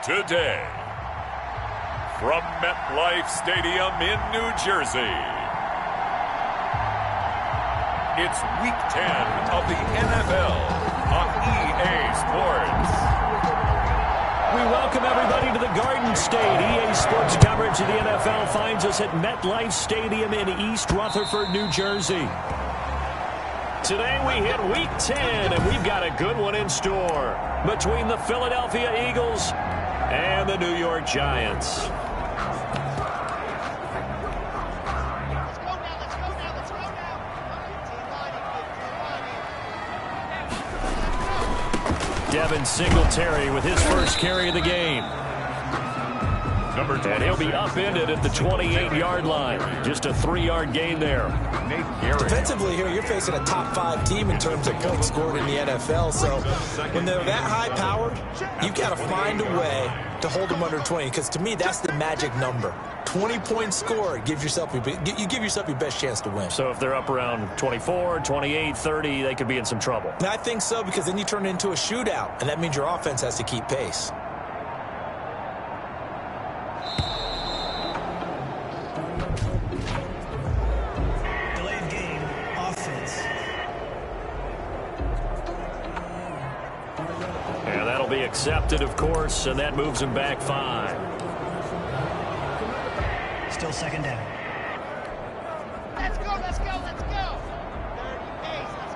Today, from MetLife Stadium in New Jersey, it's Week 10 of the NFL on EA Sports. We welcome everybody to the Garden State. EA Sports coverage of the NFL finds us at MetLife Stadium in East Rutherford, New Jersey. Today we hit Week 10, and we've got a good one in store between the Philadelphia Eagles and the New York Giants. Devin Singletary with his first carry of the game. And he'll be upended at the 28-yard line. Just a 3-yard gain there. Defensively here, you're facing a top 5 team in terms of points scored in the NFL. So when they're that high-powered, you've got to find a way to hold them under 20. Because to me, that's the magic number. 20 points scored, you give yourself your best chance to win. So if they're up around 24, 28, 30, they could be in some trouble. And I think so, because then you turn it into a shootout, and that means your offense has to keep pace. Delayed game, offense. And that'll be accepted, of course, and that moves him back 5. Still second down. Let's go, let's go, let's go. 30 pace, let's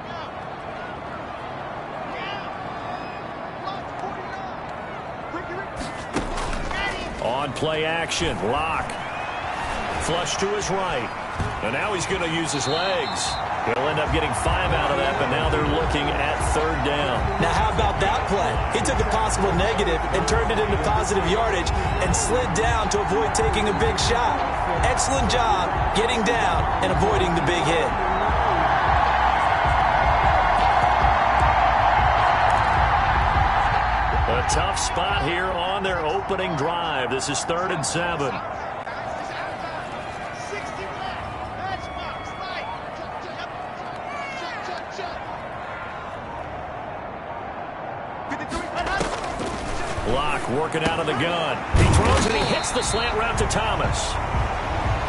go. On play action, Locke. Flush to his right. And now he's going to use his legs. He'll end up getting 5 out of that, but now they're looking at 3rd down. Now, how about that play? He took a possible negative and turned it into positive yardage and slid down to avoid taking a big shot. Excellent job getting down and avoiding the big hit. A tough spot here on their opening drive. This is 3rd and 7. Locke working out of the gun. He throws and he hits the slant route to Thomas.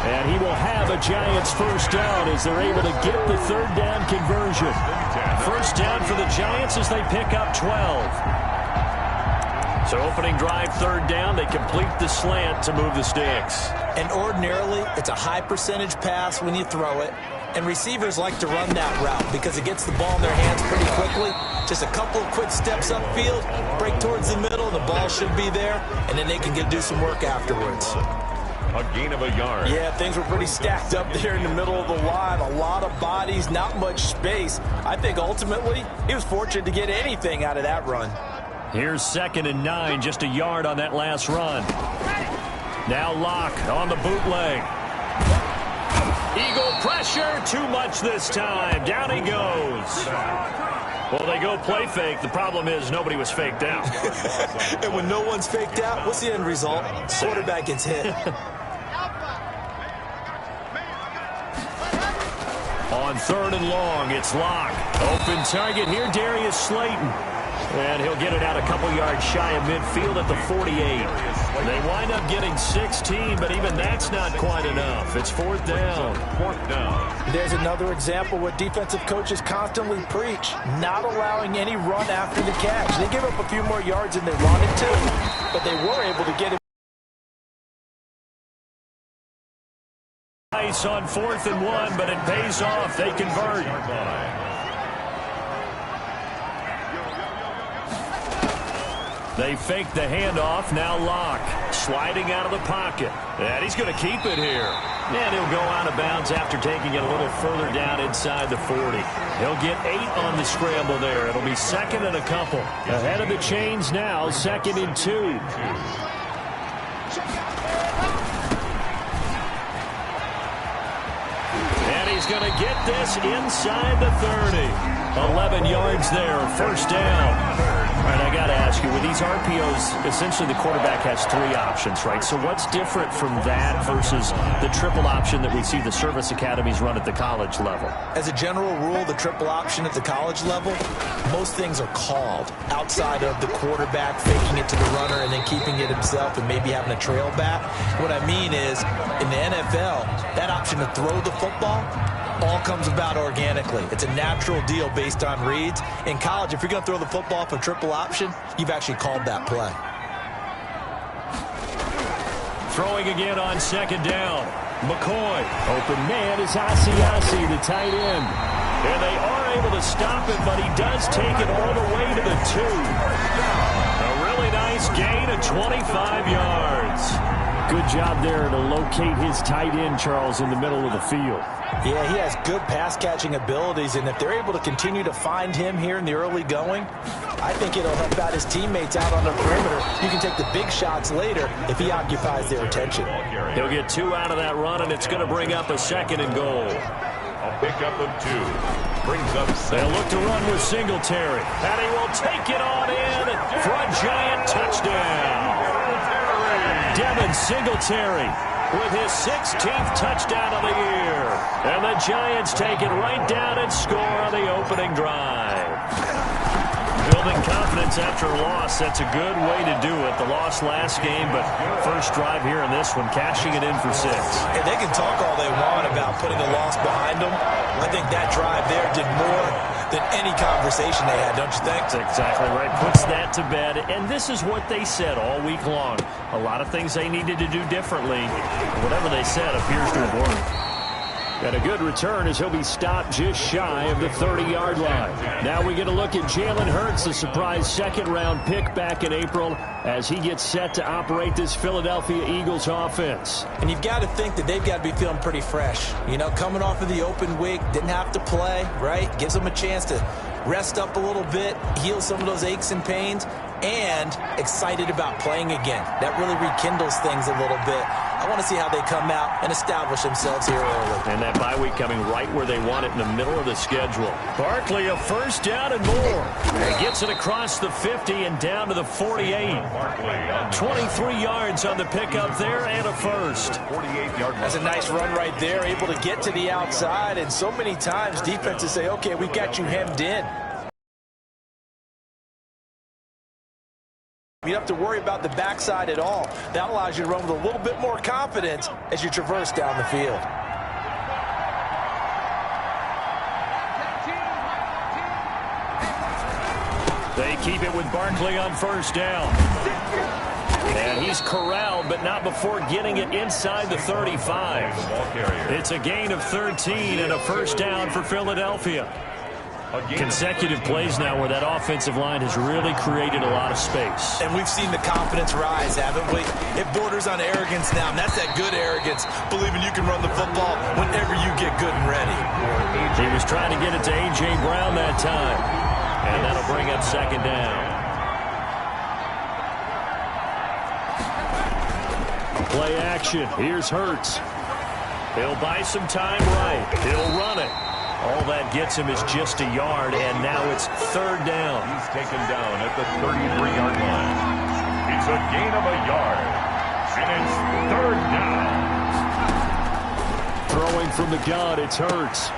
And he will have a Giants first down as they're able to get the 3rd down conversion. First down for the Giants as they pick up 12. So opening drive, 3rd down. They complete the slant to move the sticks. And ordinarily, it's a high percentage pass when you throw it. And receivers like to run that route because it gets the ball in their hands pretty quickly. Just a couple of quick steps upfield, break towards the middle, the ball should be there, and then they can do some work afterwards. A gain of a yard. Yeah, things were pretty stacked up there in the middle of the line. A lot of bodies, not much space. I think ultimately he was fortunate to get anything out of that run. Here's 2nd and 9, just a yard on that last run. Now Locke on the bootleg. Eagle pressure, too much this time. Down he goes. Well, they go play fake. The problem is nobody was faked out. And when no one's faked out, what's the end result? Quarterback gets hit. On 3rd and long, it's Locke. Open target here, Darius Slayton. And he'll get it out a couple yards shy of midfield at the 48. They wind up getting 16, but even that's not quite enough. It's 4th down. 4th down. There's another example what defensive coaches constantly preach, not allowing any run after the catch. They gave up a few more yards than they wanted to, but they were able to get it. Nice on 4th and 1, but it pays off. They convert. They fake the handoff. Now Locke sliding out of the pocket. And he's going to keep it here. And he'll go out of bounds after taking it a little further down inside the 40. He'll get 8 on the scramble there. It'll be 2nd and a couple. Ahead of the chains now, 2nd and 2. And he's going to get this inside the 30. 11 yards there, first down. All right, I got to ask you, with these RPOs, essentially the quarterback has 3 options, right? So what's different from that versus the triple option that we see the service academies run at the college level? As a general rule, the triple option at the college level, most things are called outside of the quarterback faking it to the runner and then keeping it himself and maybe having a trail back. What I mean is, in the NFL, that option to throw the football all comes about organically. It's a natural deal based on reads. In college, if you're going to throw the football for triple option, you've actually called that play. Throwing again on second down. McCoy. Open man is Asiasi, the tight end. And they are able to stop it, but he does take it all the way to the 2. A really nice gain of 25 yards. Good job there to locate his tight end, Charles, in the middle of the field. Yeah, he has good pass-catching abilities, and if they're able to continue to find him here in the early going, I think it'll help out his teammates out on the perimeter. You can take the big shots later if he occupies their attention. He'll get 2 out of that run, and it's going to bring up a 2nd and goal. A pickup of 2. Brings up 7. They'll look to run with Singletary. And he will take it on in for a giant touchdown. Devin Singletary with his 16th touchdown of the year. And the Giants take it right down and score on the opening drive. Building confidence after a loss, that's a good way to do it. The loss last game, but first drive here in this one, cashing it in for 6. And they can talk all they want about putting a loss behind them. I think that drive there did more than any conversation they had, don't you think? That's exactly right. Puts that to bed. And this is what they said all week long. A lot of things they needed to do differently. Whatever they said appears to have worked. And a good return as he'll be stopped just shy of the 30-yard line. Now we get a look at Jalen Hurts, the surprise second-round pick back in April, as he gets set to operate this Philadelphia Eagles offense. And you've got to think that they've got to be feeling pretty fresh. You know, coming off of the open week, didn't have to play, right? Gives them a chance to rest up a little bit, heal some of those aches and pains, and excited about playing again. That really rekindles things a little bit. I want to see how they come out and establish themselves here early. And that bye week coming right where they want it, in the middle of the schedule. Barkley, a first down and more. He gets it across the 50 and down to the 48. 23 yards on the pickup there and a first. That's a nice run right there, able to get to the outside. And so many times defenses say, okay, we've got you hemmed in. You don't have to worry about the backside at all. That allows you to run with a little bit more confidence as you traverse down the field. They keep it with Barkley on first down. And he's corralled, but not before getting it inside the 35. It's a gain of 13 and a first down for Philadelphia. Consecutive plays now where that offensive line has really created a lot of space. And we've seen the confidence rise, haven't we? It borders on arrogance now, and that's that good arrogance, believing you can run the football whenever you get good and ready. He was trying to get it to A.J. Brown that time, and that'll bring up second down. Play action. Here's Hurts. He'll buy some time right. He'll run it. All that gets him is just a yard, and now it's third down. He's taken down at the 33-yard line. It's a gain of a yard, and it's third down. Throwing from the gun, it's Hurts.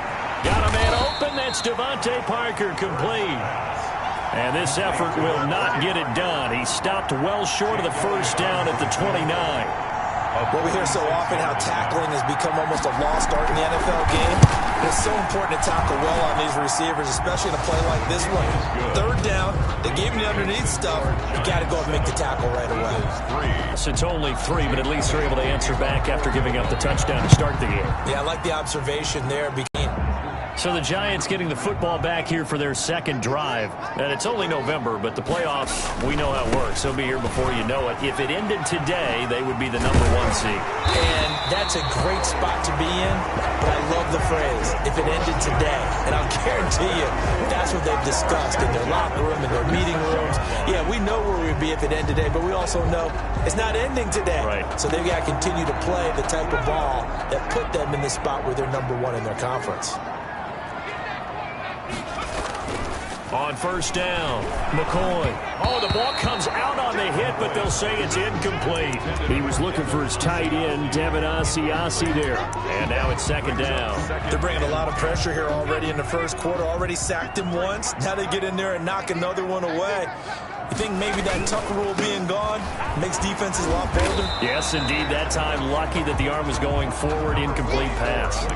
Got a man open. That's Devontae Parker, complete. And this effort will not get it done. He stopped well short of the first down at the 29. Well, we hear so often how tackling has become almost a lost art in the NFL game. It's so important to tackle well on these receivers, especially in a play like this one. Third down, they gave him the underneath stuff. You got to go and make the tackle right away. It's only 3, but at least they're able to answer back after giving up the touchdown to start the game. Yeah, I like the observation there. So the Giants getting the football back here for their second drive. And it's only November, but the playoffs, we know how it works. They'll be here before you know it. If it ended today, they would be the #1 seed. And that's a great spot to be in, but I love the phrase, if it ended today. And I'll guarantee you, that's what they've discussed in their locker room, in their meeting rooms. Yeah, we know where we'd be if it ended today, but we also know it's not ending today. Right. So they've got to continue to play the type of ball that put them in the spot where they're #1 in their conference. On first down, McCoy. Oh, the ball comes out on the hit, but they'll say it's incomplete. He was looking for his tight end, Devin Asiasi there. And now it's second down. They're bringing a lot of pressure here already in the first quarter. Already sacked him once. Now they get in there and knock another one away. You think maybe that Tucker rule being gone makes defenses a lot bolder? Yes, indeed. That time, lucky that the arm was going forward, incomplete pass.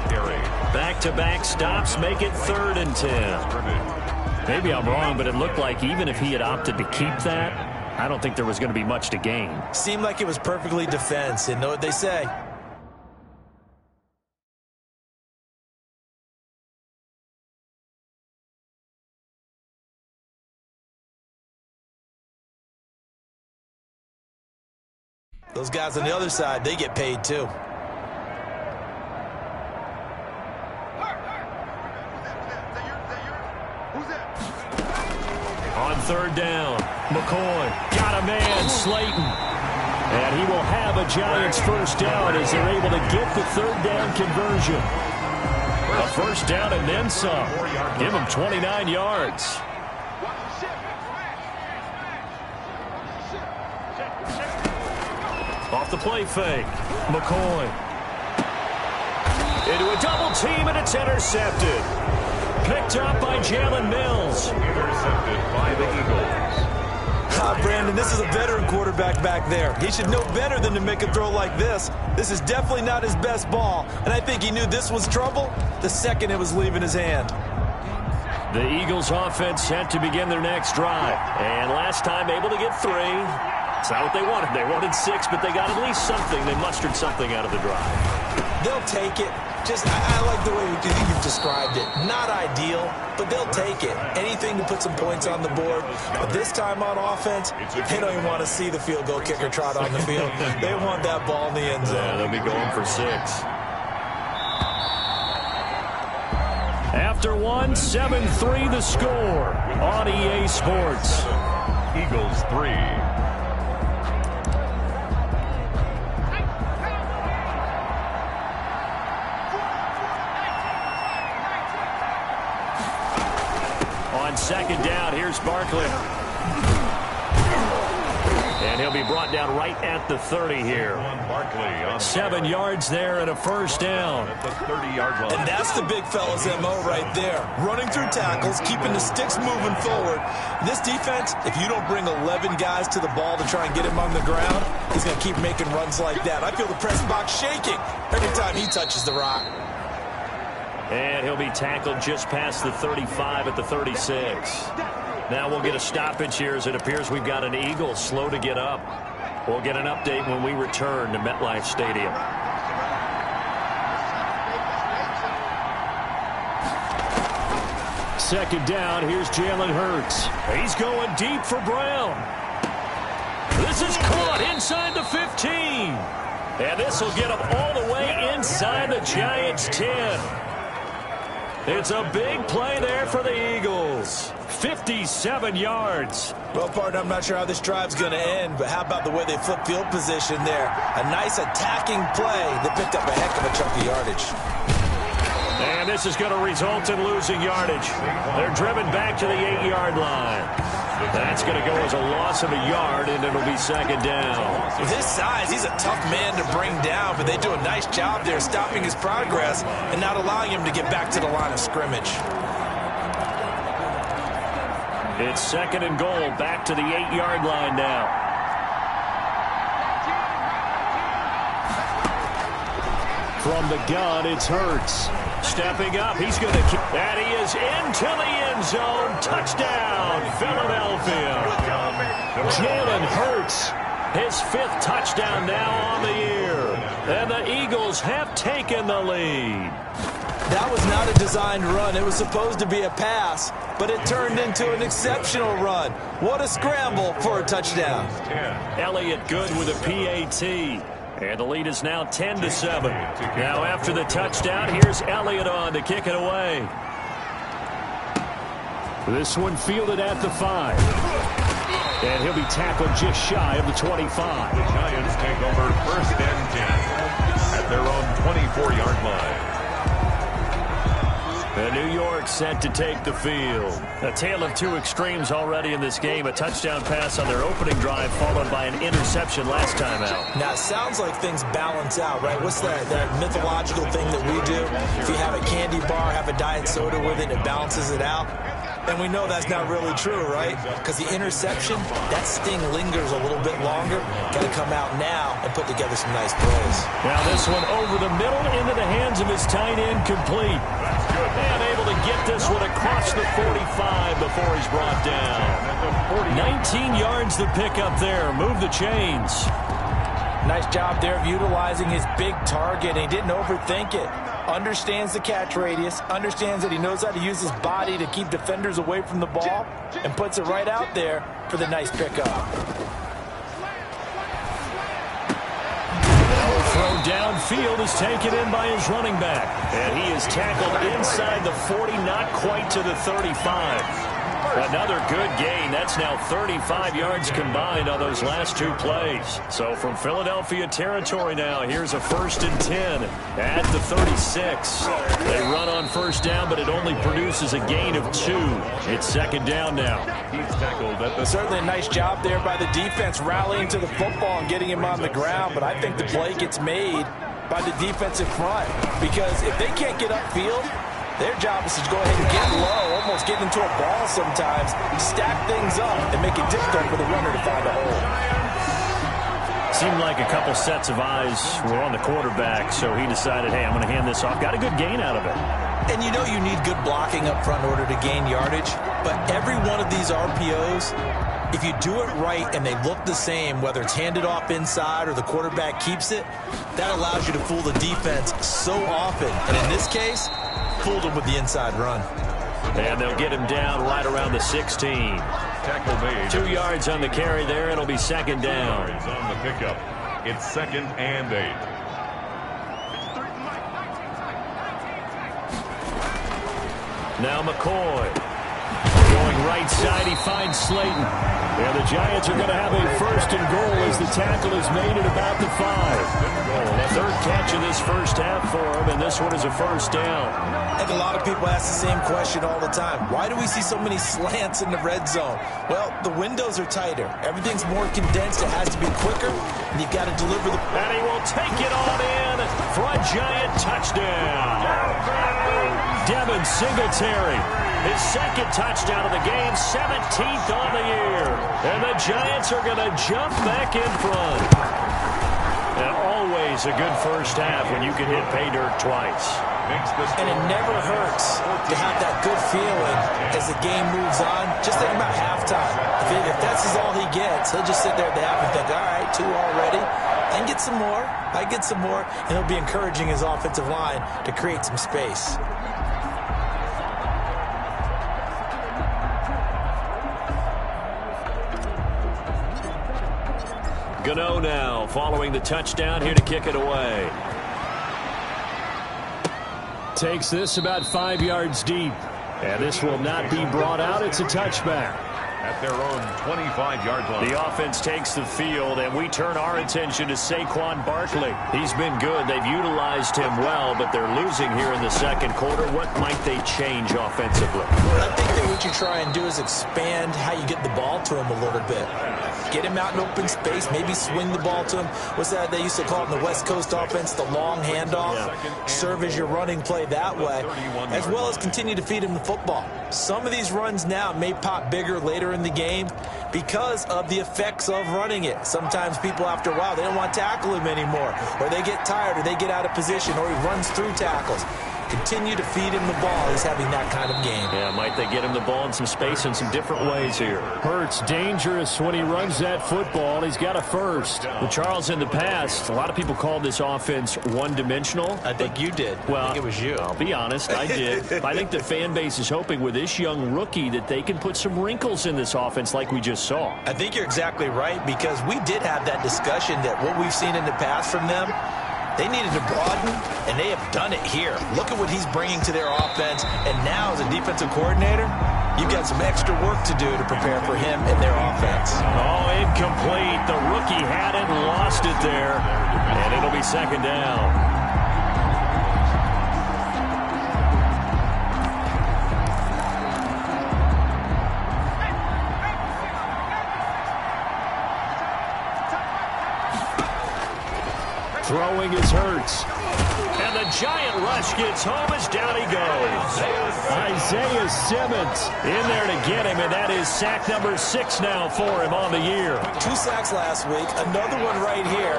Back-to-back stops make it 3rd and 10. Maybe I'm wrong, but it looked like even if he had opted to keep that, I don't think there was going to be much to gain. Seemed like it was perfectly defense, and know what they say. Those guys on the other side, they get paid too. On 3rd down, McCoy got a man, Slayton. And he will have a Giants first down as they're able to get the 3rd down conversion. A first down and then some. Give him 29 yards. Off the play fake, McCoy. Into a double team, and it's intercepted. Picked up by Jalen Mills. Intercepted by the Eagles. Brandon, this is a veteran quarterback back there. He should know better than to make a throw like this. This is definitely not his best ball, and I think he knew this was trouble the second it was leaving his hand. The Eagles offense set to begin their next drive. And last time able to get 3. It's not what they wanted. They wanted 6, but they got at least something. They mustered something out of the drive. They'll take it. I like the way you've described it. Not ideal, but they'll take it. Anything to put some points on the board. But this time on offense, they don't even want to see the field goal kicker trot on the field. They want that ball in the end zone. Yeah, they'll be going for 6. After 1, 7-3 the score on EA Sports. Eagles 3. On second down, here's Barkley. And he'll be brought down right at the 30 here. 7 yards there and a first down. At the 30-yard line. And that's the big fella's MO right there. Running through tackles, keeping the sticks moving forward. This defense, if you don't bring 11 guys to the ball to try and get him on the ground, he's going to keep making runs like that. I feel the press box shaking every time he touches the rock. And he'll be tackled just past the 35 at the 36. Now we'll get a stoppage here as it appears we've got an Eagle slow to get up. We'll get an update when we return to MetLife Stadium. Second down, here's Jalen Hurts. He's going deep for Brown. This is caught inside the 15. And this will get him all the way inside the Giants' 10. It's a big play there for the Eagles. 57 yards. Well, partner, I'm not sure how this drive's going to end, but how about the way they flip field position there? A nice attacking play that picked up a heck of a chunk of yardage. And this is going to result in losing yardage. They're driven back to the 8-yard line. That's going to go as a loss of a yard, and it'll be second down. With his size, he's a tough man to bring down, but they do a nice job there stopping his progress and not allowing him to get back to the line of scrimmage. It's second and goal, back to the 8-yard line now. From the gun, it's Hurts. Stepping up, he's going to kick. And he is into the end zone. Touchdown, Philadelphia. Jalen Hurts, his 5th touchdown now on the year. And the Eagles have taken the lead. That was not a designed run. It was supposed to be a pass, but it turned into an exceptional run. What a scramble for a touchdown. Elliott good with a PAT. And the lead is now 10-7. Now after the touchdown, here's Elliott on to kick it away. This one fielded at the 5. And he'll be tackled just shy of the 25. The Giants take over first and 10 at their own 24-yard line. And New York set to take the field. A tale of two extremes already in this game. A touchdown pass on their opening drive followed by an interception last time out. Now, it sounds like things balance out, right? What's that mythological thing that we do? If you have a candy bar, have a diet soda with it, it balances it out. And we know that's not really true, right? Because the interception, that sting lingers a little bit longer. Got to come out now and put together some nice plays. Now this one over the middle into the hands of his tight end, complete. And able to get this one across the 45 before he's brought down. 19 yards the pickup there. Move the chains. Nice job there of utilizing his big target. He didn't overthink it. Understands the catch radius, understands that he knows how to use his body to keep defenders away from the ball, and puts it right out there for the nice pickup. Throw downfield is taken in by his running back. And he is tackled inside the 40, not quite to the 35. Another good gain. That's now 35 yards combined on those last two plays. So from Philadelphia territory now, here's a 1st and 10 at the 36. They run on first down, but it only produces a gain of 2. It's 2nd down now. He's tackled at the... Certainly a nice job there by the defense rallying to the football and getting him on the ground, but I think the play gets made by the defensive front, because if they can't get upfield, their job is to go ahead and get low, almost get into a ball sometimes, stack things up, and make it difficult for the runner to find a hole. Seemed like a couple sets of eyes were on the quarterback, so he decided, hey, I'm going to hand this off. Got a good gain out of it. And you know you need good blocking up front in order to gain yardage, but every one of these RPOs, if you do it right and they look the same, whether it's handed off inside or the quarterback keeps it, that allows you to fool the defense so often. And in this case, fooled him with the inside run. And they'll get him down right around the 16. Tackle made. 2 yards on the carry there. It'll be 2nd down. Yards on the pickup. It's 2nd and 8. Now McCoy. Going right side, he finds Slayton. Yeah, the Giants are going to have a 1st and goal as the tackle is made at about the 5. Third catch of this first half for him, and this one is a 1st down. I think a lot of people ask the same question all the time. Why do we see so many slants in the red zone? Well, the windows are tighter. Everything's more condensed. It has to be quicker, and you've got to deliver the... And he will take it on in for a Giant touchdown. Devin Singletary, his 2nd touchdown of the game, 17th on the year. And the Giants are going to jump back in front. And always a good first half when you can hit pay dirt twice. And it never hurts to have that good feeling as the game moves on. Just think about halftime. If that's all he gets, he'll just sit there at the half and think, all right, 2 already. I can get some more. I get some more. And he'll be encouraging his offensive line to create some space. Gano now following the touchdown here to kick it away. Takes this about 5 yards deep. And this will not be brought out. It's a touchback. At their own 25-yard line. The offense takes the field, and we turn our attention to Saquon Barkley. He's been good. They've utilized him well, but they're losing here in the 2nd quarter. What might they change offensively? I think that what you try and do is expand how you get the ball to him a little bit. Get him out in open space, maybe swing the ball to him. What's that they used to call it in the West Coast offense, the long handoff? Serve as your running play that way, as well as continue to feed him the football. Some of these runs now may pop bigger later in the game because of the effects of running it. Sometimes people, after a while, they don't want to tackle him anymore, or they get tired, or they get out of position, or he runs through tackles. Continue to feed him the ball. He's having that kind of game. Yeah, might they get him the ball in some space in some different ways here. Hurts dangerous when he runs that football. He's got a 1st. Well, Charles, in the past, a lot of people called this offense one-dimensional. I think you did. Well, I think it was you. I'll be honest, I did. I think the fan base is hoping with this young rookie that they can put some wrinkles in this offense like we just saw. I think you're exactly right, because we did have that discussion that what we've seen in the past from them, they needed to broaden, and they have done it here. Look at what he's bringing to their offense, and now as a defensive coordinator, you've got some extra work to do to prepare for him and their offense. Oh, incomplete. The rookie had it and lost it there, and it'll be 2nd down. Throwing is Hurts. And the giant rush gets home as down he goes. Isaiah Simmons in there to get him, and that is sack number 6 now for him on the year. 2 sacks last week, another one right here.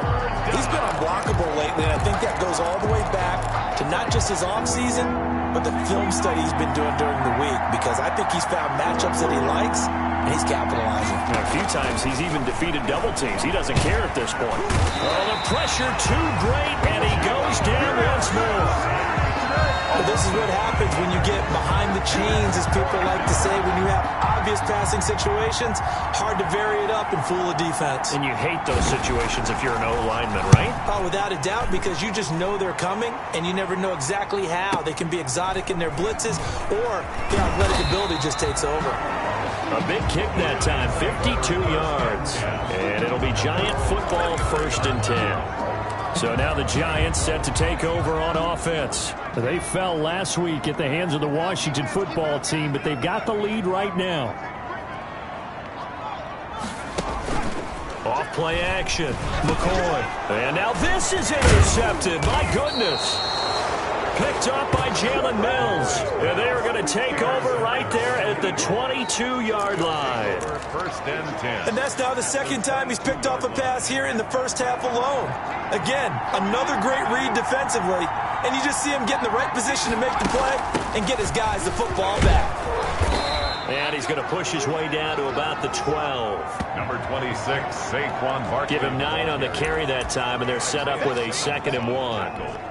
He's been unblockable lately, and I think that goes all the way back to not just his offseason, but the film study he's been doing during the week, because I think he's found matchups that he likes, and he's capitalizing. A few times he's even defeated double teams. He doesn't care at this point. Oh, the pressure too great, and he goes down once more. Well, this is what happens when you get behind the chains, as people like to say. When you have obvious passing situations, hard to vary it up and fool a defense. And you hate those situations if you're an O-lineman, right? Oh, without a doubt, because you just know they're coming, and you never know exactly how. They can be exotic in their blitzes, or their athletic ability just takes over. A big kick that time, 52 yards. And it'll be Giant football, 1st and 10. So now the Giants set to take over on offense. They fell last week at the hands of the Washington football team, but they've got the lead right now. Off play action. McCoy. And now this is intercepted. My goodness. Picked up by Jalen Mills. And they are going to take over right there at the 22-yard line. 1st and 10. And that's now the 2nd time he's picked off a pass here in the first half alone. Again, another great read defensively. And you just see him get in the right position to make the play and get his guys the football back. And he's going to push his way down to about the 12. Number 26, Saquon Barkley. Give him 9 on the carry that time, and they're set up with a 2nd and 1.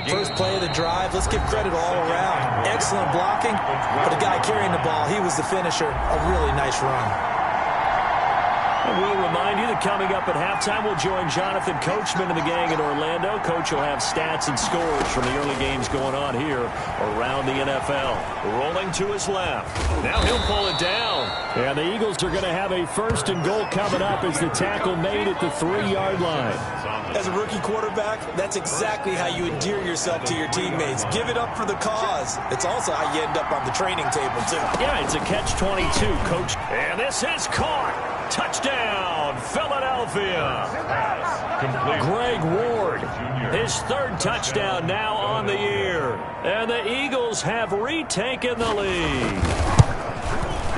First play of the drive, let's give credit all around. Excellent blocking, but the guy carrying the ball, he was the finisher. A really nice run. And we'll remind you that coming up at halftime, we'll join Jonathan Coachman and the gang in Orlando. Coach will have stats and scores from the early games going on here around the NFL. Rolling to his left. Now he'll pull it down. And the Eagles are going to have a 1st and goal coming up as the tackle made at the 3-yard line. As a rookie quarterback, that's exactly how you endear yourself to your teammates. Give it up for the cause. It's also how you end up on the training table, too. Yeah, it's a catch-22, Coach. And this is caught. Touchdown, Philadelphia. Greg Ward, his 3rd touchdown now on the year. And the Eagles have retaken the lead.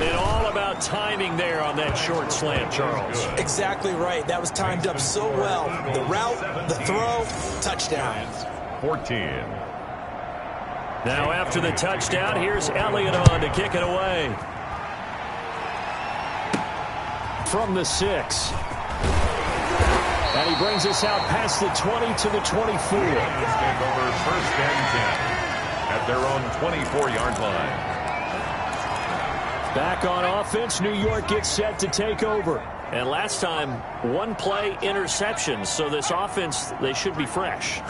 And all about timing there on that short slant, Charles. Exactly right. That was timed up so well. The route, the throw, touchdown. 14. Now after the touchdown, here's Elliott on to kick it away. From the 6. And he brings us out past the 20 to the 24. This game over 1st and 10 at their own 24-yard line. Back on offense, New York gets set to take over. And last time, 1-play interceptions. So this offense, they should be fresh.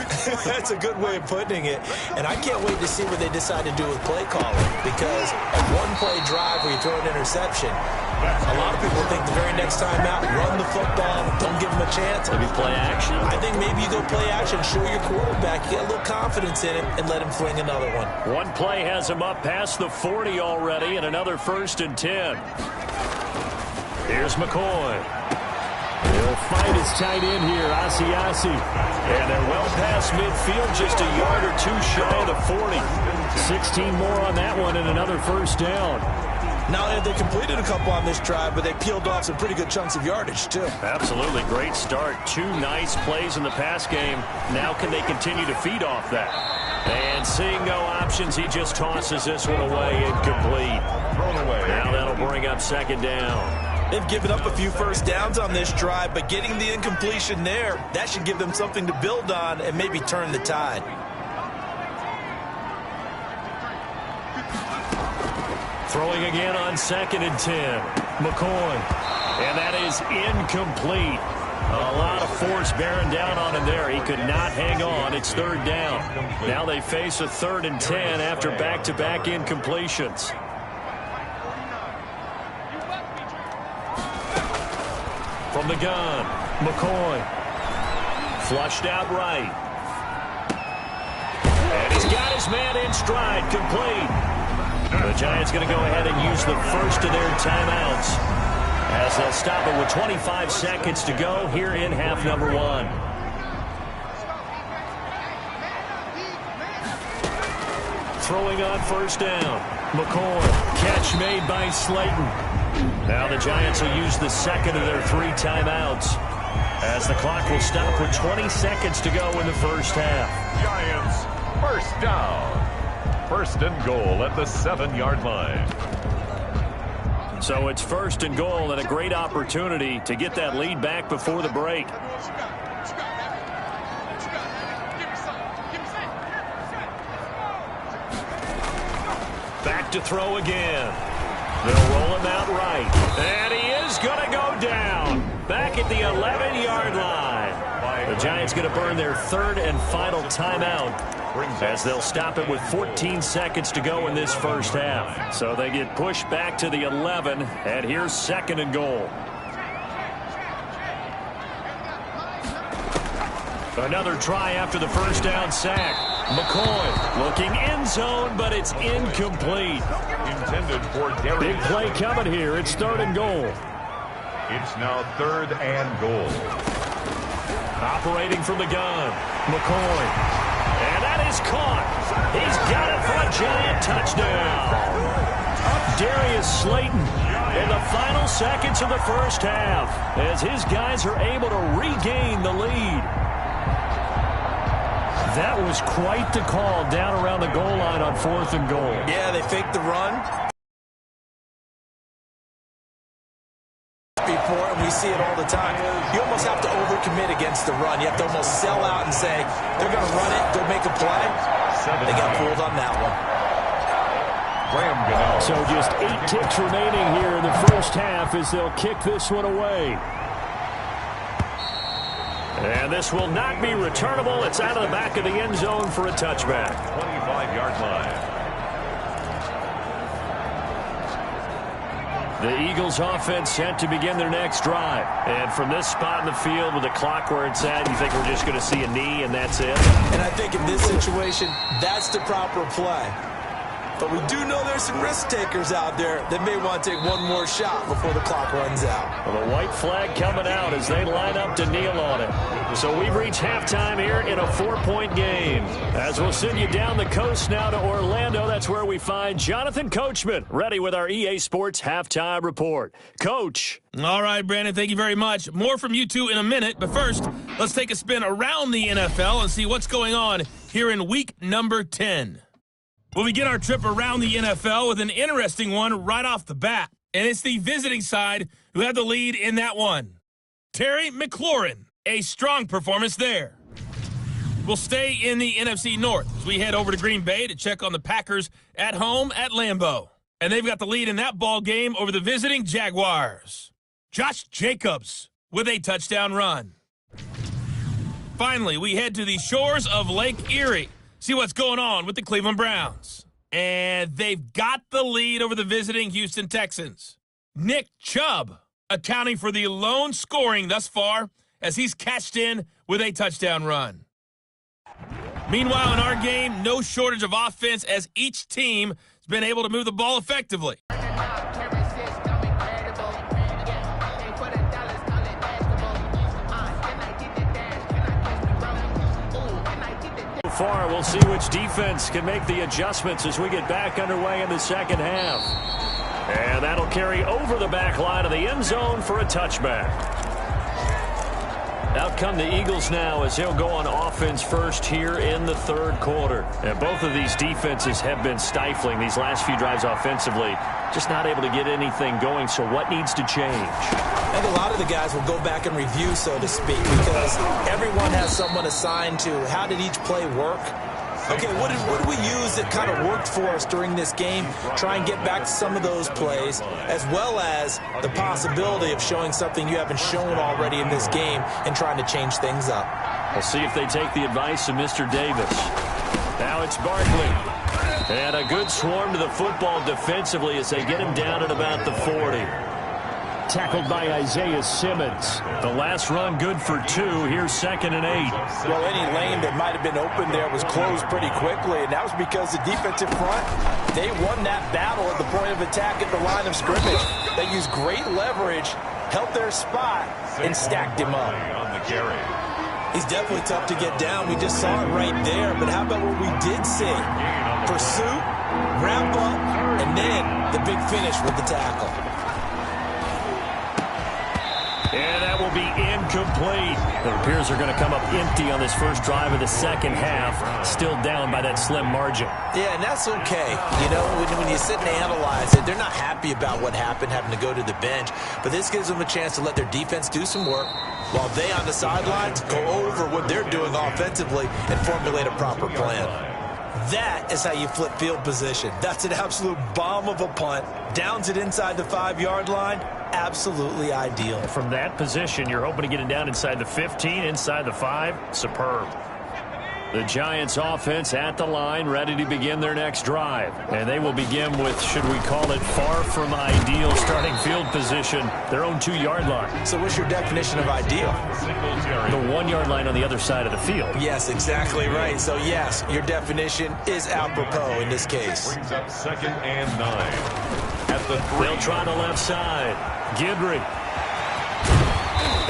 That's a good way of putting it. And I can't wait to see what they decide to do with play calling. Because a 1-play drive where you throw an interception, a lot of people think the very next time out, run the football, don't give them a chance. Maybe play action. I think maybe you go play action, show your quarterback, get a little confidence in him, and let him fling another one. 1 play has him up past the 40 already, and another 1st and 10. Here's McCoy. He'll find his tight end here, Asiasi. And they're well past midfield, just a yard or 2 shy of the 40. 16 more on that one and another 1st down. Not only have they completed a couple on this drive, but they peeled off some pretty good chunks of yardage, too. Absolutely. Great start. 2 nice plays in the pass game. Now can they continue to feed off that? And seeing no options, he just tosses this one away, incomplete. Thrown away. Now that'll bring up 2nd down. They've given up a few 1st downs on this drive, but getting the incompletion there, that should give them something to build on and maybe turn the tide. Throwing again on 2nd and 10. McCoy. And that is incomplete. A lot of force bearing down on him there. He could not hang on. It's 3rd down. Now they face a 3rd and 10 after back-to-back incompletions. From the gun, McCoy. Flushed out right. And he's got his man in stride, complete. The Giants going to go ahead and use the first of their timeouts as they'll stop it with 25 seconds to go here in half number 1. throwing on first down. McCoy, catch made by Slayton. Now the Giants will use the second of their 3 timeouts, as the clock will stop with 20 seconds to go in the first half. Giants, first down. First and goal at the 7-yard line. So it's first and goal, and a great opportunity to get that lead back before the break. Back to throw again. They'll roll him out right. And he is going to go down. Back at the 11-yard line. The Giants going to burn their 3rd and final timeout, as they'll stop it with 14 seconds to go in this first half. So they get pushed back to the 11, and here's 2nd and goal. Another try after the first down sack. McCoy looking end zone, but it's incomplete. Intended for Darius. Big play coming here. It's 3rd and goal. It's now 3rd and goal. Operating from the gun, McCoy. And that is caught. He's got it for a Giant touchdown. Darius Slayton in the final seconds of the first half, as his guys are able to regain the lead. That was quite the call down around the goal line on 4th and goal. Yeah, they faked the run before, and we see it all the time. You almost have to overcommit against the run. You have to almost sell out and say, they're going to run it, go make a play. They got pulled on that one. So just 8 ticks remaining here in the first half as they'll kick this one away. And this will not be returnable. It's out of the back of the end zone for a touchback. 25-yard line. The Eagles offense set to begin their next drive. And from this spot in the field with the clock where it's at, you think we're just going to see a knee and that's it? And I think in this situation, that's the proper play. But we do know there's some risk takers out there that may want to take one more shot before the clock runs out. Well, the white flag coming out as they line up to kneel on it. So we've reached halftime here in a 4-point game. As we'll send you down the coast now to Orlando, that's where we find Jonathan Coachman, ready with our EA Sports Halftime Report. Coach. All right, Brandon, thank you very much. More from you two in a minute, but first, let's take a spin around the NFL and see what's going on here in week number 10. We'll begin our trip around the NFL with an interesting one right off the bat, and it's the visiting side who had the lead in that one. Terry McLaurin, a strong performance there. We'll stay in the NFC North as we head over to Green Bay to check on the Packers at home at Lambeau. And they've got the lead in that ball game over the visiting Jaguars. Josh Jacobs with a touchdown run. Finally, we head to the shores of Lake Erie. See what's going on with the Cleveland Browns. And they've got the lead over the visiting Houston Texans. Nick Chubb accounting for the lone scoring thus far as he's cashed in with a touchdown run. Meanwhile, in our game, no shortage of offense as each team has been able to move the ball effectively. Far, we'll see which defense can make the adjustments as we get back underway in the second half. And that'll carry over the back line of the end zone for a touchback. Out come the Eagles now as they'll go on offense first here in the third quarter. And both of these defenses have been stifling these last few drives offensively. Just not able to get anything going, so what needs to change? I think a lot of the guys will go back and review, so to speak, because everyone has someone assigned to how did each play work. Okay, what did we use that kind of worked for us during this game? Try and get back to some of those plays, as well as the possibility of showing something you haven't shown already in this game and trying to change things up. We'll see if they take the advice of Mr. Davis. Now it's Barkley. And a good swarm to the football defensively as they get him down at about the 40. Tackled by Isaiah Simmons. The last run good for 2. Here's 2nd and 8. Well, any lane that might have been open there was closed pretty quickly, and that was because the defensive front, they won that battle at the point of attack at the line of scrimmage. They used great leverage, held their spot, and stacked him up. On the carry. He's definitely tough to get down. We just saw it right there, but how about what we did see? Gain on Pursuit, wrap up, and then the big finish with the tackle. And that will be incomplete. It appears they're going to come up empty on this first drive of the second half. Still down by that slim margin. Yeah, and that's okay. You know, when you sit and analyze it, they're not happy about what happened, having to go to the bench. But this gives them a chance to let their defense do some work while they on the sidelines go over what they're doing offensively and formulate a proper plan. That is how you flip field position. That's an absolute bomb of a punt. Downs it inside the 5-yard line. Absolutely ideal. From that position, you're hoping to get it down inside the 15, inside the 5. Superb. The Giants offense at the line, ready to begin their next drive. And they will begin with, should we call it, far from ideal starting field position, their own 2-yard line. So what's your definition of ideal? The 1-yard line on the other side of the field. Yes, exactly right. So yes, your definition is apropos in this case. Brings up 2nd and 9. At the 3. They'll try the left side. Gidry.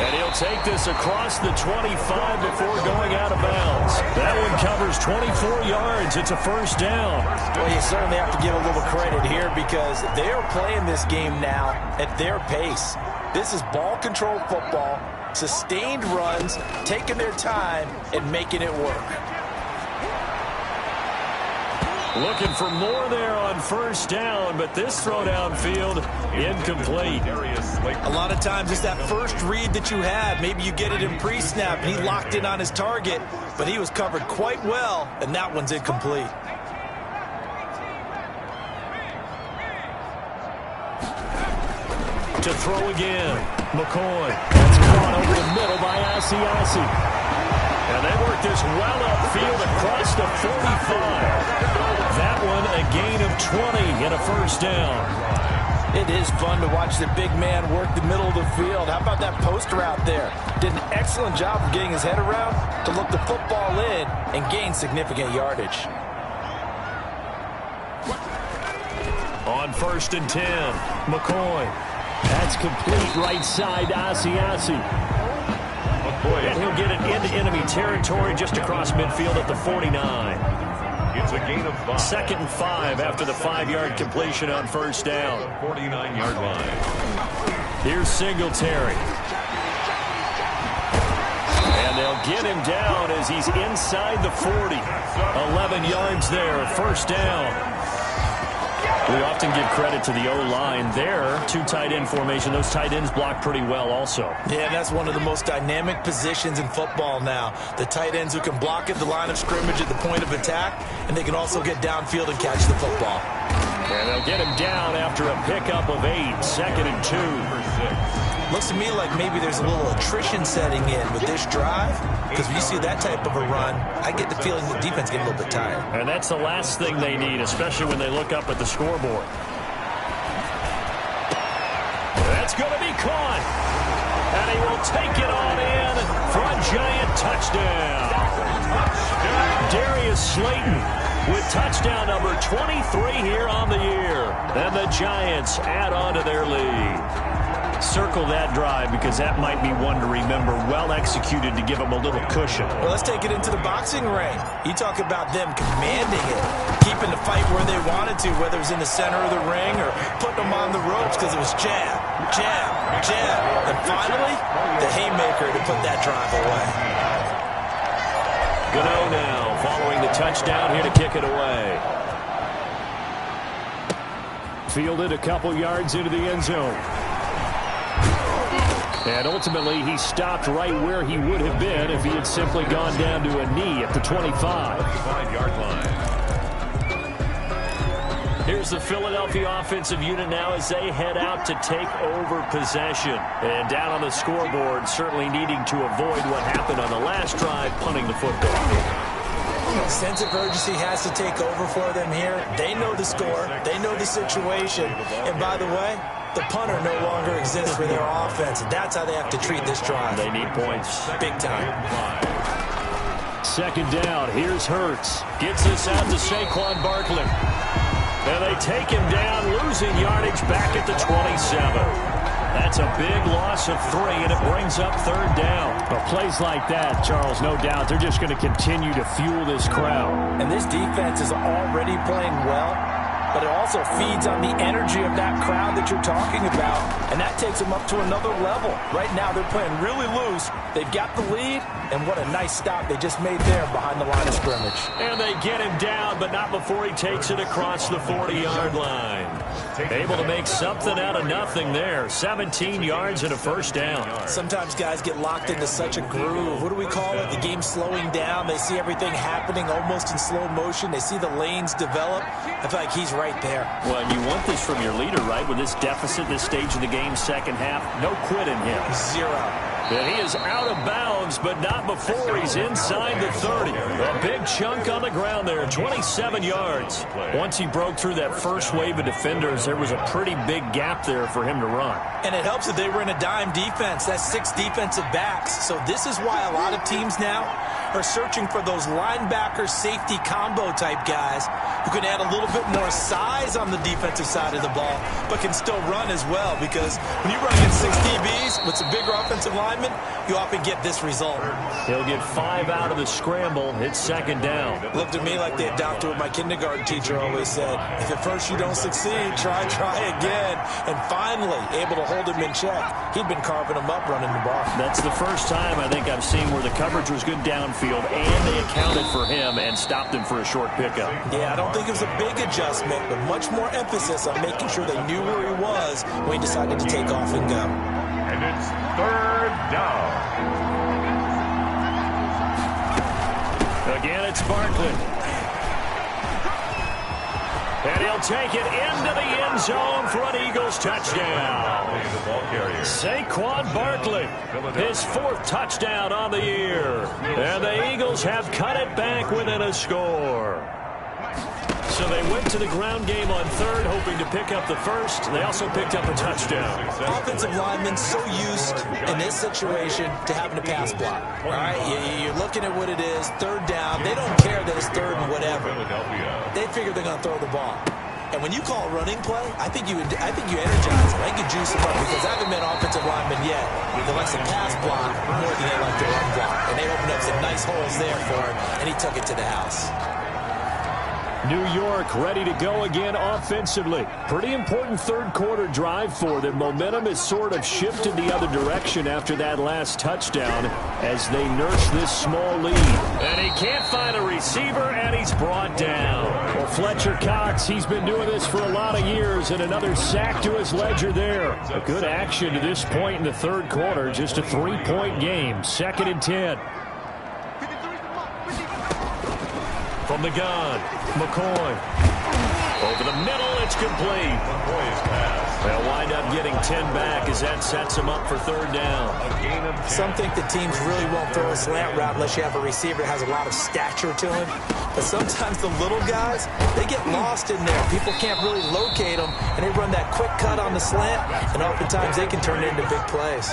And he'll take this across the 25 before going out of bounds. That one covers 24 yards. It's a first down. Well, you certainly have to give a little credit here because they're playing this game now at their pace. This is ball control football, sustained runs, taking their time and making it work. Looking for more there on first down, but this throw downfield, incomplete. A lot of times it's that first read that you have. Maybe you get it in pre-snap, and he locked in on his target, but he was covered quite well, and that one's incomplete. To throw again, McCoy. That's caught over the middle by Asiasi. And they work this well upfield across the 45. That one a gain of 20 and a first down. It is fun to watch the big man work the middle of the field. How about that post route there? Did an excellent job of getting his head around to look the football in and gain significant yardage. On 1st and 10, McCoy. That's complete right side to Asiasi. And he'll get it into enemy territory just across midfield at the 49. It's a gain of 5. 2nd and 5 after the 5-yard completion on first down. 49-yard line. Here's Singletary. And they'll get him down as he's inside the 40. 11 yards there, first down. We often give credit to the O-line there. 2 tight end formation. Those tight ends block pretty well also. Yeah, that's one of the most dynamic positions in football now. The tight ends who can block at the line of scrimmage at the point of attack, and they can also get downfield and catch the football. And they'll get him down after a pickup of 8. 2nd and 2. Looks to me like maybe there's a little attrition setting in with this drive, because when you see that type of a run, I get the feeling the defense getting a little bit tired. And that's the last thing they need, especially when they look up at the scoreboard. That's going to be caught. And he will take it on in for a giant touchdown. Darius Slayton with touchdown number 23 here on the year. And the Giants add on to their lead. Circle that drive because that might be one to remember. Well executed to give them a little cushion. Well, let's take it into the boxing ring. You talk about them commanding it, keeping the fight where they wanted to, whether it was in the center of the ring or putting them on the ropes because it was jab, jab, jab. And finally, the haymaker to put that drive away. Gano now following the touchdown here to kick it away. Fielded a couple yards into the end zone. And ultimately, he stopped right where he would have been if he had simply gone down to a knee at the 25. 5-yard line. Here's the Philadelphia offensive unit now as they head out to take over possession. And down on the scoreboard, certainly needing to avoid what happened on the last drive, punting the football. Sense of urgency has to take over for them here. They know the score. They know the situation. And by the way, the punter no longer exists for their offense. And that's how they have to treat this drive. They need points. Big time. 2nd down. Here's Hurts. Gets this out to Saquon Barkley. And they take him down, losing yardage back at the 27. That's a big loss of 3, and it brings up 3rd down. But plays like that, Charles, no doubt, they're just going to continue to fuel this crowd. And this defense is already playing well, but it also feeds on the energy of that crowd that you're talking about, and that takes them up to another level. Right now, they're playing really loose. They've got the lead, and what a nice stop they just made there behind the line of scrimmage. And they get him down, but not before he takes it across the 40-yard line. Able to make something out of nothing there. 17 yards and a 1st down. Sometimes guys get locked into such a groove. What do we call it? The game's slowing down. They see everything happening almost in slow motion. They see the lanes develop. I feel like he's right there. Well, and you want this from your leader, right? With this deficit, this stage of the game, second half, no quit in him. 0. And he is out of bounds, but not before he's inside the 30. A big chunk on the ground there, 27 yards. Once he broke through that first wave of defenders, there was a pretty big gap there for him to run. And it helps that they were in a dime defense. That's 6 defensive backs. So this is why a lot of teams now are searching for those linebacker safety combo type guys who can add a little bit more size on the defensive side of the ball, but can still run as well, because when you run against 6 DBs with some bigger offensive linemen, you often get this result. He'll get 5 out of the scramble. It's 2nd down. Looked at me like they adopted what my kindergarten teacher always said. If at first you don't succeed, try again. And finally, able to hold him in check. He'd been carving him up running the ball. That's the first time I think I've seen where the coverage was good downfield, and they accounted for him and stopped him for a short pickup. Yeah, I don't think it was a big adjustment, but much more emphasis on making sure they knew where he was when he decided to take off and go. And it's 3rd down. Again, it's Barkley. And he'll take it into the end zone for an Eagles touchdown. Saquon Barkley, his 4th touchdown on the year. And the Eagles have cut it back within a score. So they went to the ground game on 3rd, hoping to pick up the 1st. They also picked up a touchdown. Offensive linemen so used in this situation to having to pass block. All right, you're looking at what it is, 3rd down. They don't care that it's 3rd and whatever. They figure they're going to throw the ball. And when you call a running play, I think you energize them. I think you juice them up, because I haven't met offensive linemen yet that likes to pass block more than they like to run block. And they opened up some nice holes there for him, and he took it to the house. New York ready to go again offensively. Pretty important 3rd quarter drive for them. Momentum has sort of shifted the other direction after that last touchdown as they nurse this small lead. And he can't find a receiver, and he's brought down. Well, Fletcher Cox, he's been doing this for a lot of years, and another sack to his ledger there. A good action to this point in the 3rd quarter. Just a 3-point game. 2nd and 10. From the gun, McCoy. Over the middle, it's complete. They'll wind up getting 10 back as that sets them up for 3rd down. Some think the teams really won't throw a slant route unless you have a receiver that has a lot of stature to him. But sometimes the little guys, they get lost in there. People can't really locate them, and they run that quick cut on the slant, and oftentimes they can turn it into big plays.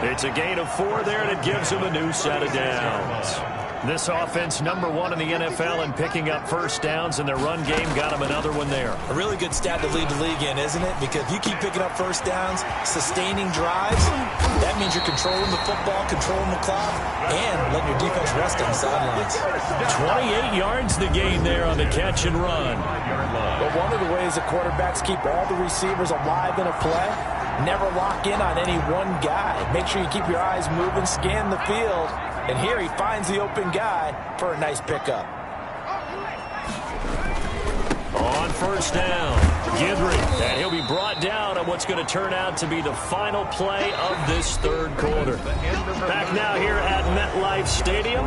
It's a gain of 4 there, and it gives them a new set of downs. This offense, number 1 in the NFL in picking up 1st downs, and their run game got them another one there. A really good stat to lead the league in, isn't it? Because if you keep picking up 1st downs, sustaining drives, that means you're controlling the football, controlling the clock, and letting your defense rest on the sidelines. 28 yards the gain there on the catch and run. But one of the ways that quarterbacks keep all the receivers alive in a play, never lock in on any one guy. Make sure you keep your eyes moving, scan the field. And here he finds the open guy for a nice pickup. On 1st down, Guidry, and he'll be brought down on what's going to turn out to be the final play of this 3rd quarter. Back now here at MetLife Stadium.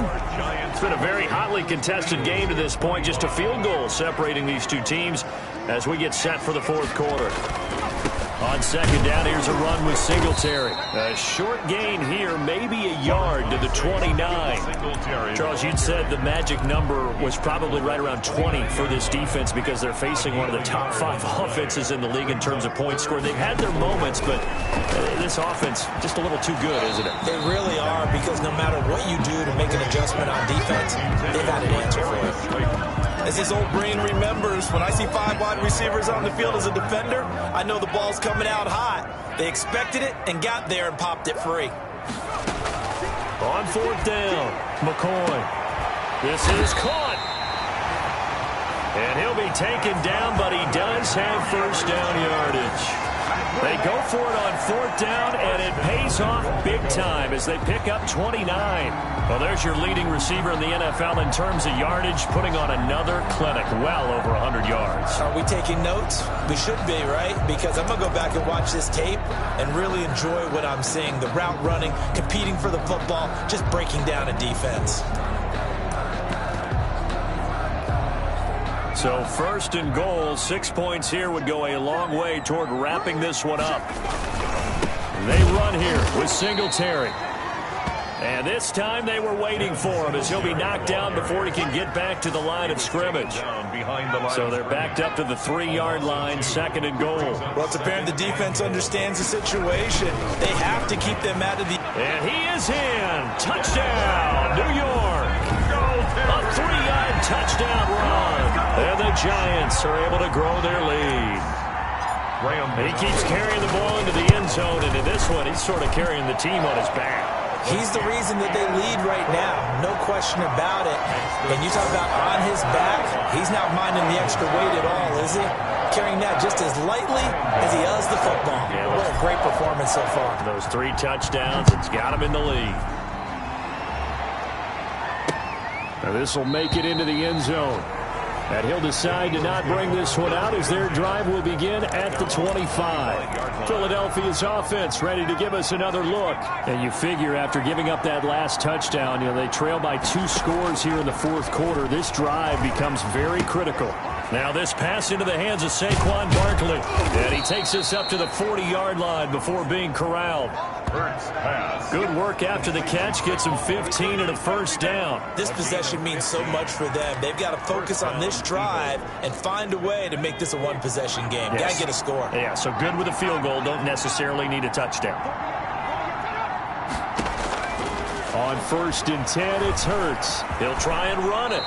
It's been a very hotly contested game to this point. Just a field goal separating these two teams as we get set for the 4th quarter. On 2nd down, here's a run with Singletary. A short gain here, maybe a yard to the 29. Charles, you'd said the magic number was probably right around 20 for this defense because they're facing one of the top 5 offenses in the league in terms of points scored. They've had their moments, but this offense just a little too good, isn't it? They really are, because no matter what you do to make an adjustment on defense, they've got an answer for it. As his old brain remembers, when I see 5 wide receivers on the field as a defender, I know the ball's coming out hot. They expected it and got there and popped it free. On 4th down, McCoy. This is caught. And he'll be taken down, but he does have first down yardage. They go for it on 4th down, and it pays off big time as they pick up 29. Well, there's your leading receiver in the NFL in terms of yardage, putting on another clinic, well over 100 yards. Are we taking notes? We should be, right? Because I'm going to go back and watch this tape and really enjoy what I'm seeing. The route running, competing for the football, just breaking down a defense. So 1st and goal, 6 points here would go a long way toward wrapping this one up. They run here with Singletary. And this time they were waiting for him as he'll be knocked down before he can get back to the line of scrimmage. So they're backed up to the 3-yard line, 2nd and goal. Well, it's apparent the defense understands the situation. They have to keep them out of the... And he is in. Touchdown, New York. A 3-yard touchdown run. And the Giants are able to grow their lead. He keeps carrying the ball into the end zone, and in this one, he's sort of carrying the team on his back. He's the reason that they lead right now. No question about it. And you talk about on his back, he's not minding the extra weight at all, is he? Carrying that just as lightly as he does the football. What a great performance so far. Those 3 touchdowns, it's got him in the lead. Now this will make it into the end zone. And he'll decide to not bring this one out as their drive will begin at the 25. Philadelphia's offense ready to give us another look. And you figure after giving up that last touchdown, they trail by 2 scores here in the 4th quarter. This drive becomes very critical. Now this pass into the hands of Saquon Barkley. And he takes us up to the 40-yard line before being corralled. Good work after the catch. Gets him 15 and a first down. This possession means so much for them. They've got to focus on this drive and find a way to make this a 1-possession game. Got to get a score. Yeah, so good with a field goal. Don't necessarily need a touchdown. On 1st and 10, it's Hurts. He'll try and run it.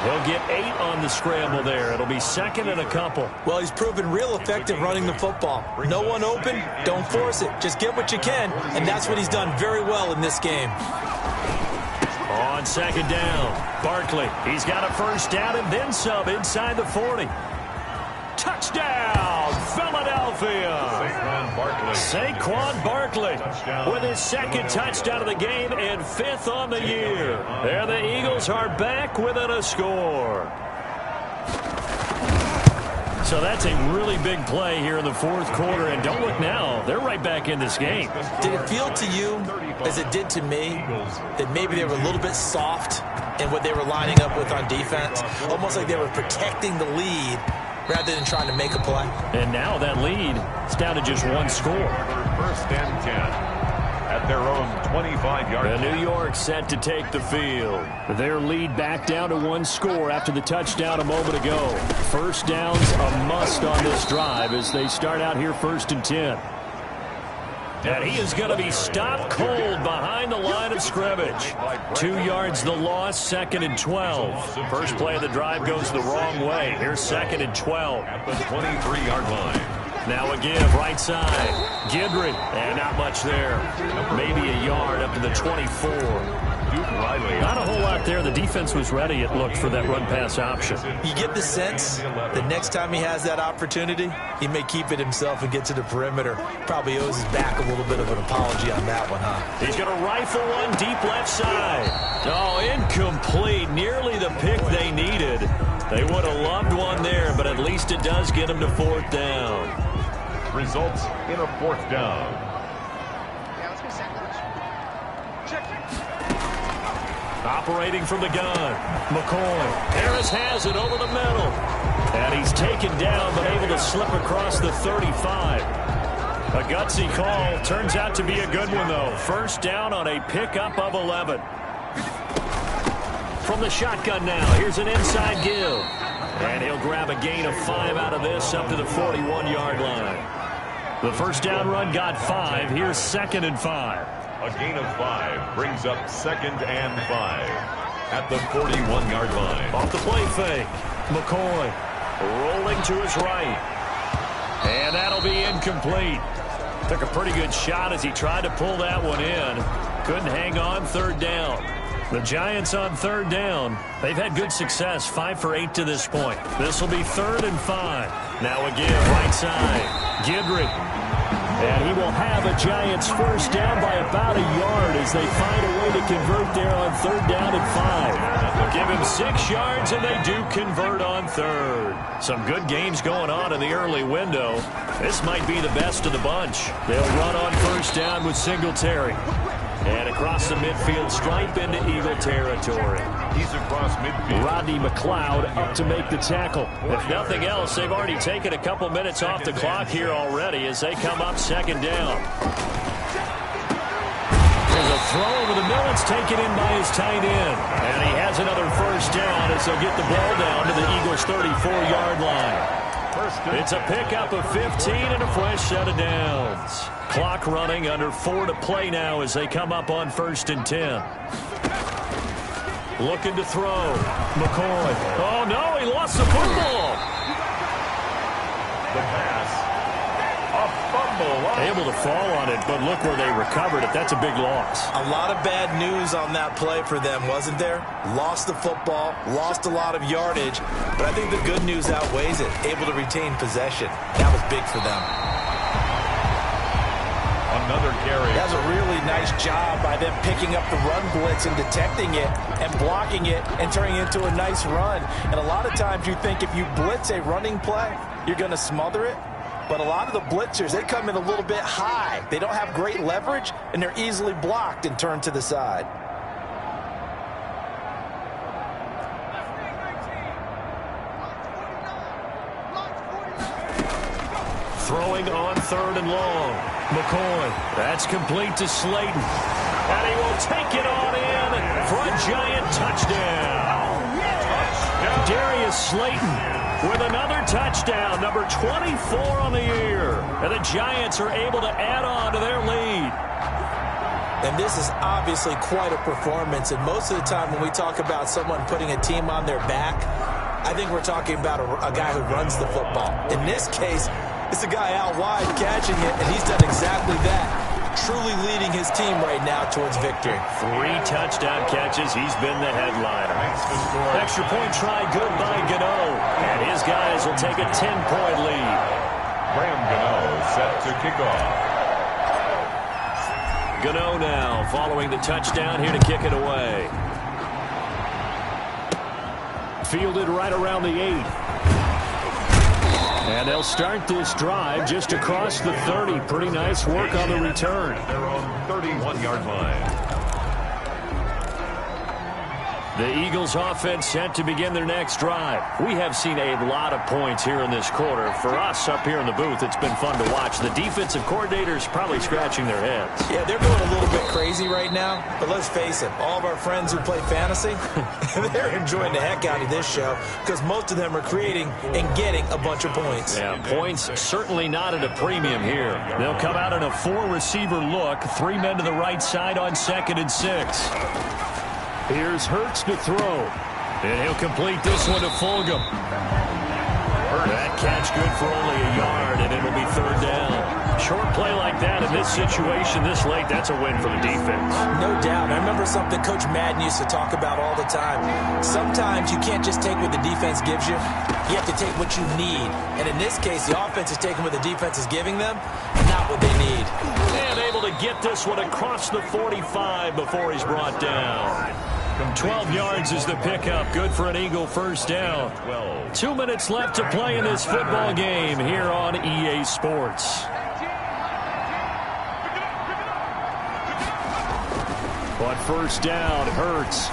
He'll get 8 on the scramble there. It'll be 2nd and a couple. Well, he's proven real effective running the football. No one open, don't force it. Just get what you can, and that's what he's done very well in this game. On 2nd down, Barkley. He's got a first down and then some inside the 40. Touchdown, Philadelphia. Saquon Barkley with his 2nd touchdown of the game and 5th on the year. There the Eagles are back within a score. So that's a really big play here in the 4th quarter. And don't look now, they're right back in this game. Did it feel to you, as it did to me, that maybe they were a little bit soft in what they were lining up with on defense? Almost like they were protecting the lead rather than trying to make a play. And now that lead is down to just 1 score. 1st and 10 at their own 25-yard line. New York set to take the field. Their lead back down to 1 score after the touchdown a moment ago. First down's a must on this drive as they start out here 1st and 10. And he is going to be stopped cold behind the line of scrimmage. 2 yards the loss, 2nd and 12. First play of the drive goes the wrong way. Here's 2nd and 12. At the 23-yard line. Now a give, right side. Guidry, and not much there. Maybe a yard up to the 24. Not a whole lot there. The defense was ready, it looked, for that run-pass option. You get the sense that next time he has that opportunity, he may keep it himself and get to the perimeter. Probably owes his back a little bit of an apology on that one, huh? He's going to rifle one deep left side. Oh, incomplete. Nearly the pick they needed. They would have loved one there, but at least it does get him to 4th down. Results in a 4th down. Operating from the gun, McCoy. Harris has it over the middle. And he's taken down, but able to slip across the 35. A gutsy call. Turns out to be a good one, though. First down on a pickup of 11. From the shotgun now, here's an inside give. And he'll grab a gain of 5 out of this up to the 41-yard line. The first down run got 5. Here's 2nd and 5. A gain of 5 brings up 2nd and 5. at the 41-yard line. Off the play fake. McCoy rolling to his right. And that'll be incomplete. Took a pretty good shot as he tried to pull that one in. Couldn't hang on third down. The Giants on third down. They've had good success, 5 for 8 to this point. This will be 3rd and 5. Now again, right side. Gidry. And he will have a Giants first down by about a yard as they find a way to convert there on 3rd down and 5. They'll give him 6 yards, and they do convert on 3rd. Some good games going on in the early window. This might be the best of the bunch. They'll run on first down with Singletary. And across the midfield stripe into Eagle territory. He's across midfield. Rodney McLeod up to make the tackle. If nothing else, they've already taken a couple minutes off the clock here already as they come up 2nd down. There's a throw over the middle. It's taken in by his tight end. And he has another first down as they'll get the ball down to the Eagles' 34-yard line. It's a pickup of 15 and a fresh set of downs. Clock running, under 4 to play now as they come up on 1st and 10. Looking to throw. McCoy. Oh, no, he lost the football. The pass. A fumble. Able to fall on it, but look where they recovered it. That's a big loss. A lot of bad news on that play for them, wasn't there? Lost the football, lost a lot of yardage, but I think the good news outweighs it. Able to retain possession. That was big for them. Another carry. That was a really nice job by them picking up the run blitz and detecting it and blocking it and turning it into a nice run. And a lot of times you think if you blitz a running play, you're going to smother it. But a lot of the blitzers, they come in a little bit high. They don't have great leverage, and they're easily blocked and turned to the side. Throwing on 3rd and long. McCoy. That's complete to Slayton. And he will take it on in for a Giant touchdown. Darius Slayton with another touchdown, number 24 on the year. And the Giants are able to add on to their lead. And this is obviously quite a performance. And most of the time when we talk about someone putting a team on their back, I think we're talking about a guy who runs the football. In this case, it's a guy out wide catching it, and he's done exactly that. Truly leading his team right now towards victory. 3 touchdown catches. He's been the headliner. Extra point try good by Gano. And his guys will take a 10-point lead. Graham Gano set to kick off. Gano now following the touchdown here to kick it away. Fielded right around the 8. And they'll start this drive just across the 30. Pretty nice work on the return. They're on 31-yard line. The Eagles offense set to begin their next drive. We have seen a lot of points here in this quarter. For us up here in the booth, it's been fun to watch. The defensive coordinators probably scratching their heads. Yeah, they're going a little bit crazy right now. But let's face it, all of our friends who play fantasy, they're enjoying the heck out of this show because most of them are creating and getting a bunch of points. Yeah, points certainly not at a premium here. They'll come out in a 4-receiver look. 3 men to the right side on 2nd and 6. Here's Hurts to throw. And he'll complete this one to Fulgham. That catch good for only a yard, and it'll be 3rd down. Short play like that in this situation this late, that's a win for the defense. No doubt. I remember something Coach Madden used to talk about all the time. Sometimes you can't just take what the defense gives you. You have to take what you need. And in this case, the offense is taking what the defense is giving them, not what they need. And able to get this one across the 45 before he's brought down. 12 yards is the pickup. Good for an Eagle first down. 2 minutes left to play in this football game here on EA Sports. But first down, Hurts.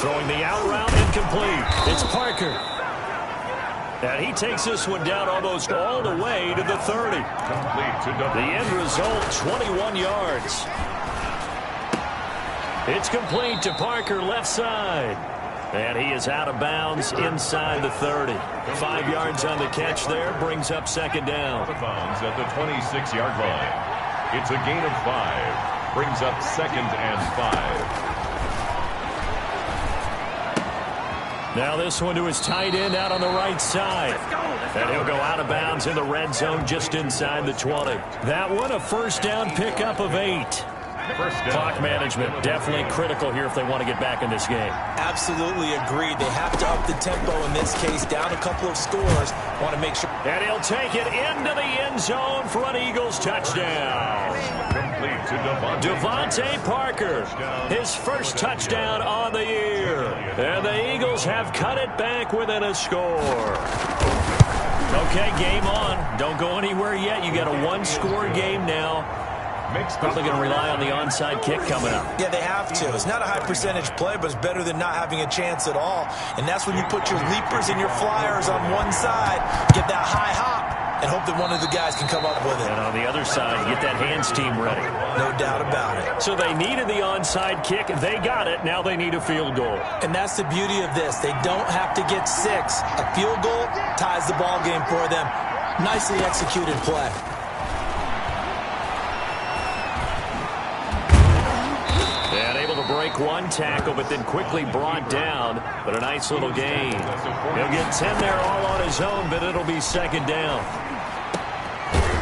Throwing the out route, incomplete. It's Parker. And he takes this one down almost all the way to the 30. The end result, 21 yards. It's complete to Parker, left side. And he is out of bounds inside the 30. 5 yards on the catch there, brings up 2nd down. Out of bounds at the 26-yard line. It's a gain of 5. Brings up 2nd and 5. Now this one to his tight end out on the right side. And he'll go out of bounds in the red zone just inside the 20. That one, a first down pickup of 8. Clock management definitely critical here if they want to get back in this game. Absolutely agreed. They have to up the tempo in this case. Down a couple of scores. Want to make sure. And he'll take it into the end zone for an Eagles touchdown. Complete to Devontae Parker, his first touchdown on the year. And the Eagles have cut it back within a score. Okay, game on. Don't go anywhere yet. You got a one-score game now. Probably going to rely on the onside kick coming up. Yeah, they have to. It's not a high percentage play, but it's better than not having a chance at all. And that's when you put your leapers and your flyers on one side, get that high hop, and hope that one of the guys can come up with it. And on the other side, get that hands team ready. No doubt about it. So they needed the onside kick. They got it. Now they need a field goal. And that's the beauty of this. They don't have to get 6. A field goal ties the ball game for them. Nicely executed play. And able to break one tackle, but then quickly brought down. But a nice little gain. He'll get 10 there all on his own, but it'll be second down.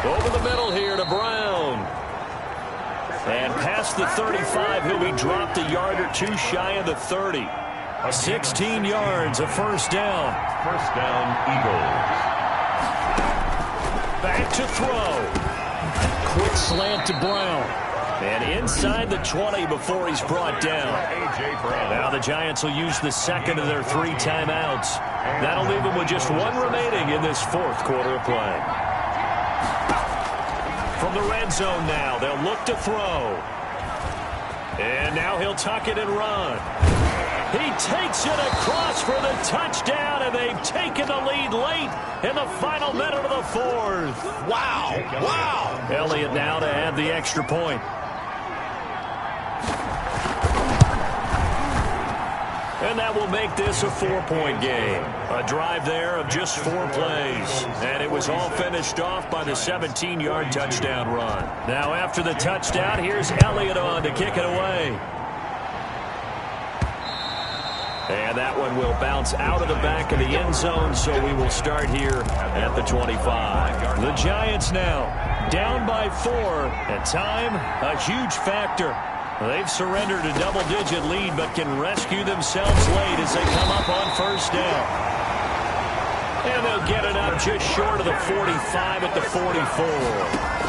Over the middle here to Brown. And past the 35, he'll be dropped a yard or two shy of the 30. 16 yards, a first down. First down, Eagles. Back to throw. Quick slant to Brown. And inside the 20 before he's brought down. Now the Giants will use the second of their 3 timeouts. That'll leave them with just 1 remaining in this fourth quarter of play. From the red zone now, they'll look to throw. And now he'll tuck it and run. He takes it across for the touchdown, and they've taken the lead late in the final minute of the fourth. Wow. Wow. Elliott now to add the extra point. And that will make this a 4-point game. A drive there of just 4 plays. And it was all finished off by the 17-yard touchdown run. Now after the touchdown, here's Elliott on to kick it away. And that one will bounce out of the back of the end zone, so we will start here at the 25. The Giants now down by 4. And time, a huge factor. They've surrendered a double-digit lead, but can rescue themselves late as they come up on first down. And they'll get it up just short of the 45 at the 44.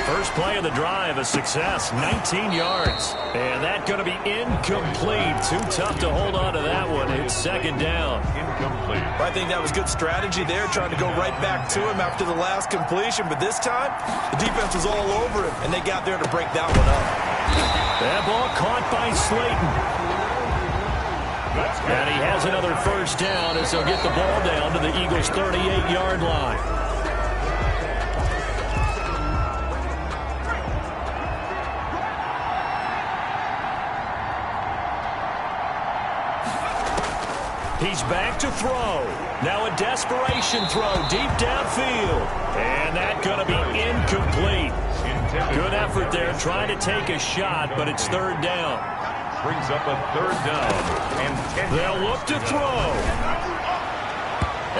First play of the drive, a success, 19 yards. And that's going to be incomplete. Too tough to hold on to that one. It's second down. Incomplete. I think that was good strategy there, trying to go right back to him after the last completion. But this time, the defense was all over him, and they got there to break that one up. That ball caught by Slayton. And he has another first down as they'll get the ball down to the Eagles' 38-yard line. He's back to throw. Now a desperation throw deep downfield. And that's going to be incomplete. Good effort there trying to take a shot, but it's third down. Brings up a third down. And 10. They'll look to throw.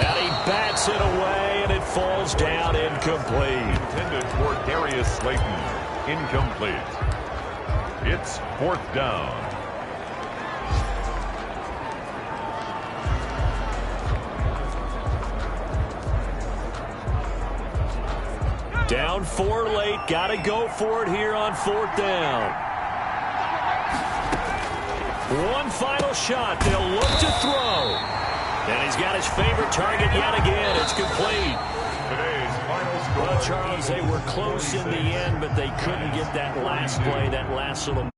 And he bats it away, and it falls down incomplete. Intended for Darius Slayton. Incomplete. It's fourth down. Down 4 late. Got to go for it here on fourth down. One final shot. They'll look to throw. And he's got his favorite target yet again. It's complete. Today's final score. Well, Charles, they were close in the end, but they couldn't get that last play, that last little